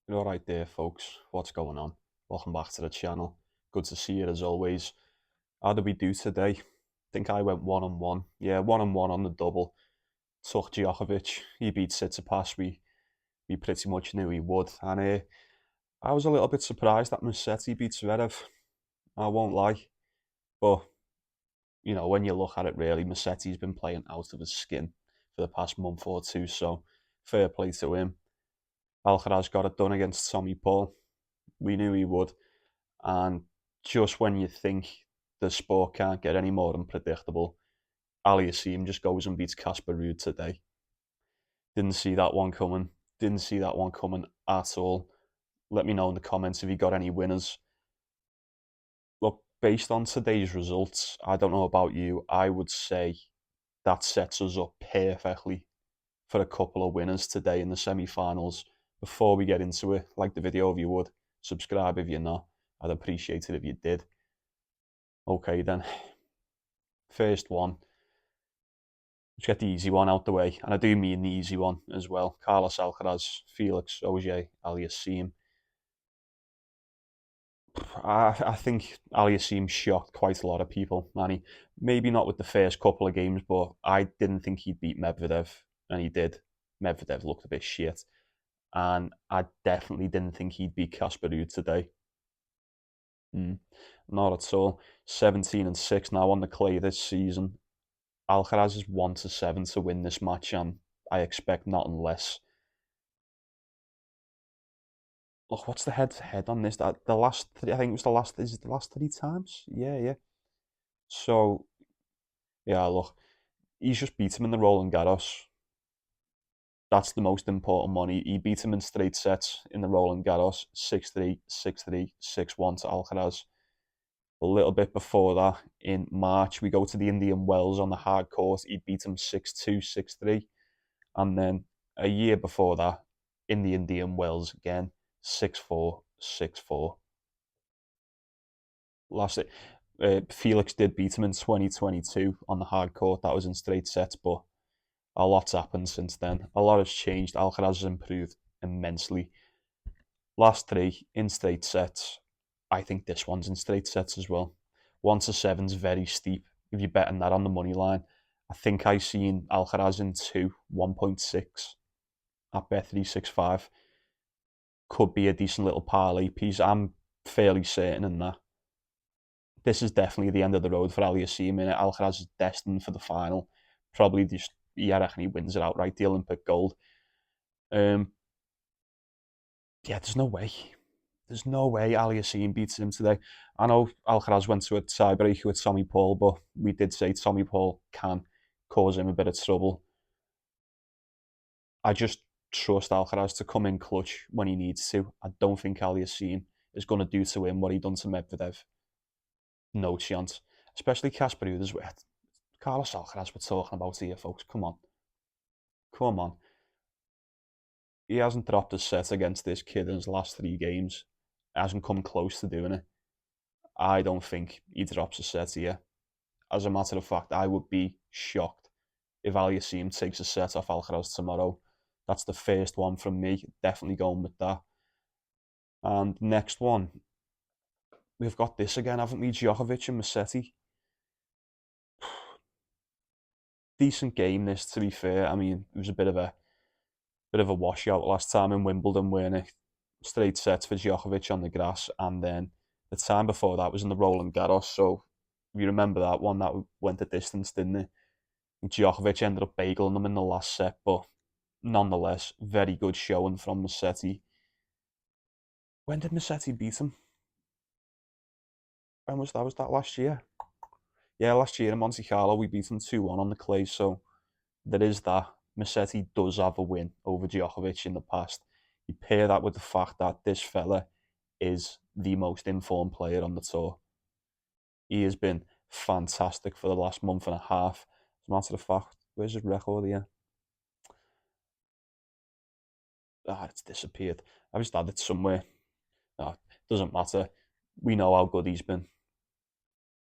You're all right there, folks. What's going on? Welcome back to the channel. Good to see you as always. How did we do today? Think I went 1-1. Yeah, 1-1 on the double. Took Djokovic. He beat Tsitsipas. We pretty much knew he would. And I was a little bit surprised that Musetti beat Zverev. I won't lie. But, when you look at it really, Musetti's been playing out of his skin for the past month or two. So, fair play to him. Alcaraz got it done against Tommy Paul. We knew he would. And just when you think the sport can't get any more unpredictable, Aliassime just goes and beats Casper Ruud today. Didn't see that one coming. Didn't see that one coming at all. Let me know in the comments if you got any winners. Look, based on today's results, I don't know about you, I would say that sets us up perfectly for a couple of winners today in the semi-finals. Before we get into it, like the video if you would, subscribe if you're not. I'd appreciate it if you did. Okay then, first one. Let's get the easy one out the way, and I do mean the easy one as well. Carlos Alcaraz, Felix Auger-Aliassime. I think Aliassime shocked quite a lot of people, Manny. Maybe not with the first couple of games, but I didn't think he'd beat Medvedev, and he did. Medvedev looked a bit shit, and I definitely didn't think he'd beat Casper Ruud today. Not at all. 17-6 now on the clay this season. Alcaraz is 1-7 to win this match, and I expect nothing less. Look, what's the head-to-head on this? The last three, I think it was the last. Is it the last three times? Yeah, yeah. So yeah, look, he's just beat him in the Roland Garros. That's the most important one. He beat him in straight sets in the Roland Garros, 6-3, 6-3, 6-1 to Alcaraz. A little bit before that, in March, we go to the Indian Wells on the hard court. He beat him 6-2, 6-3. And then a year before that, in the Indian Wells again, 6-4, 6-4. Last Felix did beat him in 2022 on the hard court. That was in straight sets, but a lot's happened since then. A lot has changed. Alcaraz has improved immensely. Last three in straight sets. I think this one's in straight sets as well. 1-7's very steep. If you're betting that on the money line, I think I seen Alcaraz in 1.6 at Bet365. Could be a decent little parlay piece. I'm fairly certain in that. This is definitely the end of the road for Aliassime. Alcaraz is destined for the final. Probably just, I reckon he wins it outright, the Olympic gold. Yeah, there's no way. There's no way Aliassime beats him today. I know Alcaraz went to a tiebreaker with Tommy Paul, but we did say Tommy Paul can cause him a bit of trouble. I just trust Alcaraz to come in clutch when he needs to. I don't think Aliassime is going to do to him what he done to Medvedev. No chance. Especially Casper Ruud as well. Carlos Alcaraz we're talking about here, folks. Come on. Come on. He hasn't dropped a set against this kid in his last three games. Hasn't come close to doing it. I don't think he drops a set here. As a matter of fact, I would be shocked if Aliassime takes a set off Alcaraz tomorrow. That's the first one from me. Definitely going with that. And next one, we've got this again, haven't we? Djokovic and Musetti. Decent game this, to be fair. I mean, it was a bit of a washout last time in Wimbledon, weren't it? Straight sets for Djokovic on the grass, and then the time before that was in the Roland Garros. So if you remember that one, that went the distance, didn't it? Djokovic ended up bageling them in the last set, but nonetheless, very good showing from Musetti. When did Musetti beat him? When was that? Was that last year? Yeah, last year in Monte Carlo, we beat him 2-1 on the clay, so there is that. Musetti does have a win over Djokovic in the past. You pair that with the fact that this fella is the most informed player on the tour. He has been fantastic for the last month and a half. As a matter of fact, where's his record here? It's disappeared. I just had it somewhere. No, doesn't matter. We know how good he's been.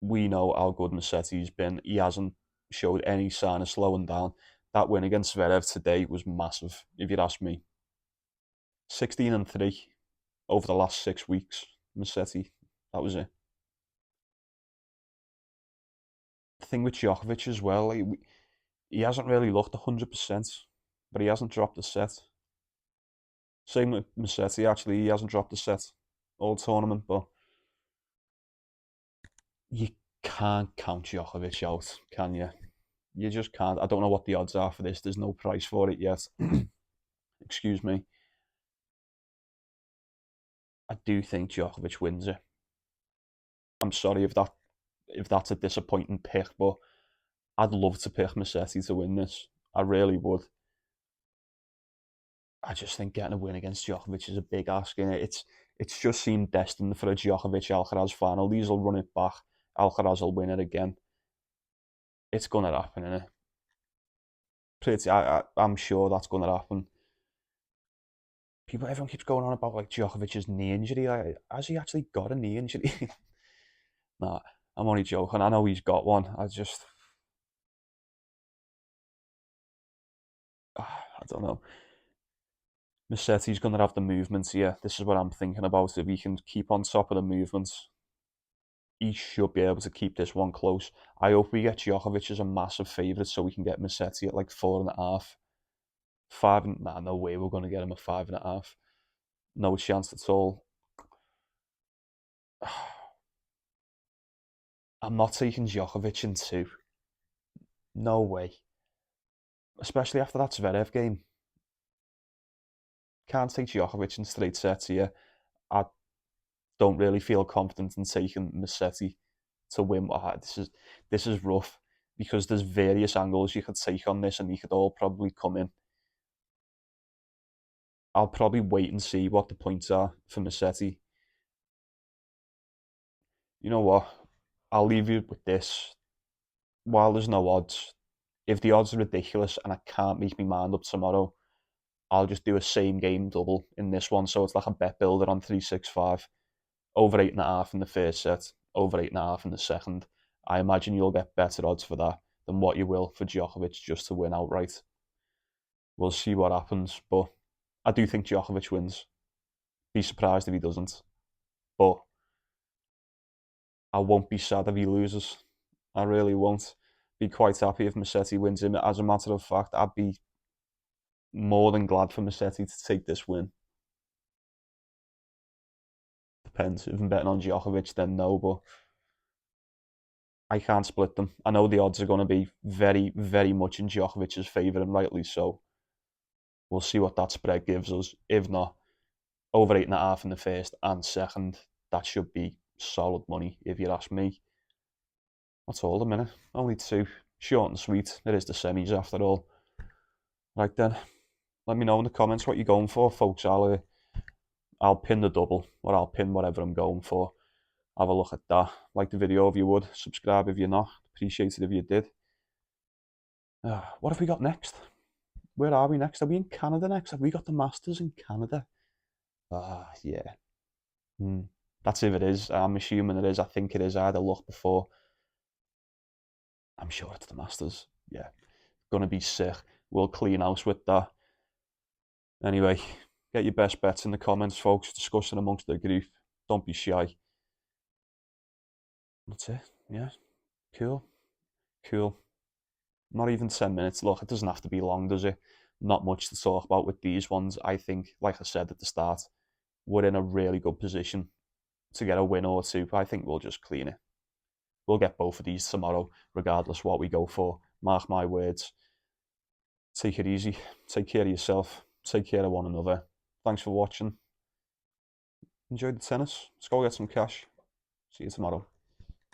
We know how good Musetti's been. He hasn't showed any sign of slowing down. That win against Zverev today was massive, if you'd ask me. 16-3 over the last 6 weeks. Musetti, that was it. The thing with Djokovic as well, he hasn't really looked 100%, but he hasn't dropped a set. Same with Musetti, actually, he hasn't dropped a set all tournament, but you can't count Djokovic out, can you? You just can't. I don't know what the odds are for this. There's no price for it yet. Excuse me. I do think Djokovic wins it. I'm sorry if that's a disappointing pick, but I'd love to pick Musetti to win this. I really would. I just think getting a win against Djokovic is a big ask in it. It's just seemed destined for a Djokovic Alcaraz final. These will run it back. Alcaraz will win it again. It's gonna happen, innit? I'm sure that's gonna happen. Everyone keeps going on about like Djokovic's knee injury. Like, has he actually got a knee injury? Nah, I'm only joking. I know he's got one. I don't know. Musetti's going to have the movements here. This is what I'm thinking about. If he can keep on top of the movements, he should be able to keep this one close. I hope we get Djokovic as a massive favourite so we can get Musetti at like 4.5. Five, nah, no way we're going to get him at 5.5. No chance at all. I'm not taking Djokovic in 2. No way. Especially after that Zverev game. Can't take Djokovic in straight sets here. I don't really feel confident in taking Musetti to win. This is rough because there's various angles you could take on this, and you could all probably come in. I'll probably wait and see what the points are for Musetti. You know what? I'll leave you with this. While there's no odds, if the odds are ridiculous and I can't make my mind up tomorrow, I'll just do a same game double in this one. So it's like a bet builder on 365. Over 8.5 in the first set, over 8.5 in the second. I imagine you'll get better odds for that than what you will for Djokovic just to win outright. We'll see what happens, but I do think Djokovic wins. Be surprised if he doesn't, but I won't be sad if he loses. I really won't. Be quite happy if Musetti wins him. As a matter of fact, I'd be more than glad for Musetti to take this win. Depends. If I'm betting on Djokovic, then no, but I can't split them. I know the odds are going to be very, very much in Djokovic's favour, and rightly so. We'll see what that spread gives us. If not, over 8.5 in the first and second, that should be solid money, if you ask me. That's all a minute. Only 2. Short and sweet. It is the semis after all. Right then, let me know in the comments what you're going for, folks. I'll pin the double, or I'll pin whatever I'm going for. Have a look at that. Like the video if you would. Subscribe if you're not. Appreciate it if you did. What have we got next? Where are we next? Are we in Canada next? Have we got the Masters in Canada? Yeah. That's if it is. I'm assuming it is. I think it is. I had a look before. I'm sure it's the Masters. Yeah. Gonna be sick. We'll clean house with that. Anyway, get your best bets in the comments, folks. Discuss it amongst the group. Don't be shy. That's it. Yeah. Cool. Cool. Not even 10 minutes. Look, it doesn't have to be long, does it? Not much to talk about with these ones. I think, like I said at the start, we're in a really good position to get a win or two. I think we'll just clean it. We'll get both of these tomorrow, regardless what we go for. Mark my words. Take it easy. Take care of yourself. Take care of one another. Thanks for watching. Enjoy the tennis. Let's go get some cash. See you tomorrow.